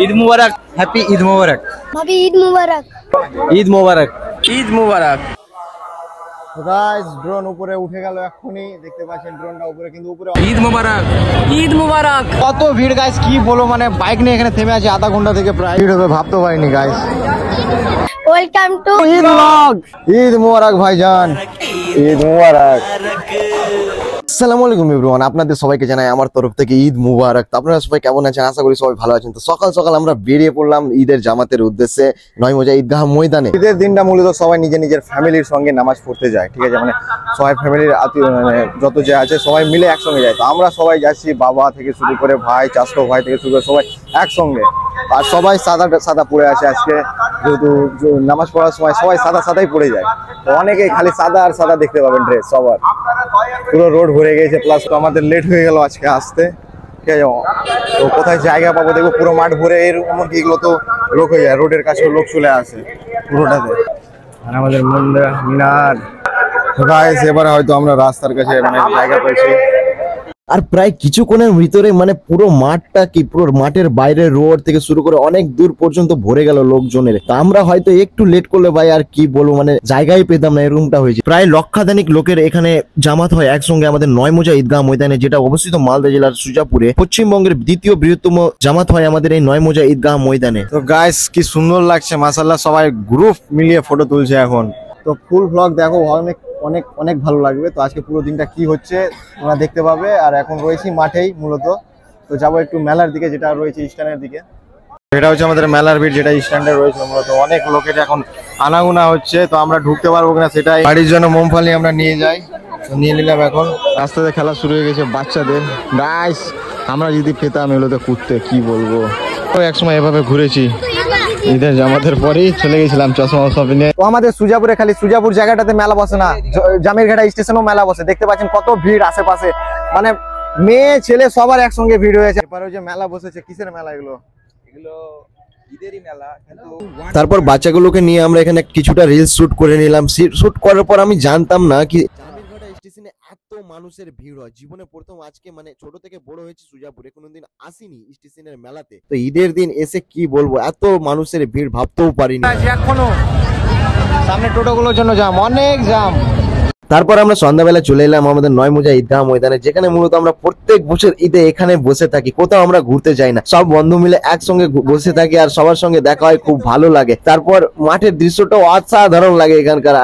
ঈদ মুবারক, happy Eid মুবারক, ভাবি ঈদ মুবারক, ঈদ মুবারক, ঈদ মুবারক। Guys drone উপরে উঠে গেল এক্ষুনি, দেখতে পাচ্ছেন ড্রোনটা উপরে, কিন্তু উপরে ঈদ মুবারক, ঈদ মুবারক। কত ভিড় গাইস, কি বলো, মানে বাইক নিয়ে এখানে থেমে আছে আধা ঘন্টা থেকে, প্রায় ভিড় হবে ভাবতে পারিনি guys. Welcome to Eid blog. Eid Mubarak ভাইজান, ঈদ মুবারক। আসসালামু আলাইকুম এভরিওয়ান, আপনাদের সবাইকে জানাই আমার তরফ থেকে ঈদ মুবারক। তো আপনারা সবাই কেমন আছেন? আশা করি সবাই ভালো আছেন। তো সকাল সকাল আমরা বেরিয়ে পড়লাম ঈদের জামাতের উদ্দেশ্যে নয়মজা ঈদগাহ ময়দানে। ঈদের দিনটা মূলত সবাই নিজের নিজের ফ্যামিলির সঙ্গে নামাজ পড়তে যায়, ঠিক আছে, মানে সবাই ফ্যামিলির মানে যত যে আছে সবাই মিলে একসঙ্গে যায়। তো আমরা সবাই যাচ্ছি, বাবা থেকে শুরু করে ভাই, চাচতো ভাই থেকে শুরু করে সবাই একসঙ্গে। আর সবাই সাদা সাদা পড়ে আছে আজকে, যেহেতু নামাজ পড়ার সময় সবাই সাদা সাদাই পড়ে যায়। তো অনেকেই খালি সাদা আর সাদা দেখতে পাবেন ড্রেস সবার। পুরো রোড ভরে গেছে, প্লাস আমাদের লেট হয়ে গেল আজকে আসতে, ঠিক আছে। তো কোথায় জায়গা পাবো দেখবো, পুরো মাঠ ভরে, এমনকি এগুলো তো লোক হয়ে যায়, রোডের কাছেও লোক চলে আসে পুরোটাতে। আর আমাদের মিনার গাইস, এবার হয়তো আমরা রাস্তার কাছে মানে জায়গা পেয়েছি। আর প্রায় কিছুক্ষণের ভিতরে মানে পুরো মাঠটা কি, পুরো মাঠের বাইরে রোড থেকে শুরু করে অনেক দূর পর্যন্ত ভরে গেল লোকজনের। তো আমরা হয়তো একটু লেট করলে ভাই আর কি বলবো, মানে জায়গায় পেতাম না, এরকমটা হয়েছে। প্রায় লক্ষাধিক লোকের এখানে জামাত হয় একসঙ্গে আমাদের নয়মজা ঈদগাহ ময়দানে, যেটা অবস্থিত মালদা জেলার সুজাপুরে। পশ্চিমবঙ্গের দ্বিতীয় বৃহত্তম জামাত হয় আমাদের এই নয়মজা ঈদগাহ ময়দানে। তো গাইস কি সুন্দর লাগছে মাশাআল্লাহ, সবাই গ্রুপ মিলিয়ে ফটো তুলছে এখন। তো ফুল ব্লগ দেখো, অনেক অনেক অনেক ভালো লাগবে। তো আজকে পুরো দিনটা কি হচ্ছে তোমরা দেখতে পাবে। আর এখন রয়েছি মাঠেই মূলত, তো যাবো একটু মেলার দিকে, যেটা রয়েছে স্ট্যান্ডের দিকে। এটা হচ্ছে আমাদের মেলার ভিড়, যেটা স্ট্যান্ডে রয়েছে মূলত। অনেক লোকের এখন আনাগোনা হচ্ছে, তো আমরা ঢুকতে পারবো কিনা সেটাই। বাড়ির জন্য মোমফালি আমরা নিয়ে যাই, তো নিয়ে নিলাম। এখন রাস্তাতে খেলা শুরু হয়ে গেছে বাচ্চাদের। গাইস আমরা যদি পেতাম এগুলোতে কুদতে, কি বলবো। তো একসময় এভাবে ঘুরেছি, ঈদের জামাতের পরেই চলে গেছিলাম চশমা শপিং এ। তো আমাদের সুজাপুরে, খালি সুজাপুর জায়গাটাতে মেলা বসে না, জামিরঘাটা স্টেশনেও মেলা বসে। দেখতে পাচ্ছেন কত ভিড় আশেপাশে, মানে মেয়ে ছেলে সবার একসঙ্গে ভিড় হয়েছে। এরপরে যে মেলা বসেছে, কিসের মেলা এগুলো? এগুলো ঈদেরই মেলা। কিন্তু তারপর বাচ্চাগুলোকে নিয়ে আমরা এখানে কিছুটা রিলস শুট করে নিলাম। শুট করার পর আমি জানতাম না কি স্টেশনে এত মানুষের ভিড় হয়। জীবনে প্রথম আজকে, মানে ছোট থেকে বড় হয়েছে সুজাপুরে, কোনোদিন আসিনি স্টেশনের মেলাতে। তো ঈদের দিন এসে কি বলবো, এত মানুষের ভিড় ভাবতেও পারিনি। এখনো সামনে টোটোগুলোর জন্য জাম, অনেক জাম। তারপর আমরা সন্ধ্যাবেলা চলে এলাম আমাদের নয়মজা ঈদগাহ ময়দানে, যেখানে মূলত আমরা প্রত্যেক বছর ঈদে এখানে বসে থাকি, কোথাও আমরা ঘুরতে যাই না। সব বন্ধু মিলে একসঙ্গে বসে থাকি আর সবার সঙ্গে দেখা হয়, খুব ভালো লাগে। তারপর মাঠের দৃশ্যটাও অসাধারণ লাগে এখানকার।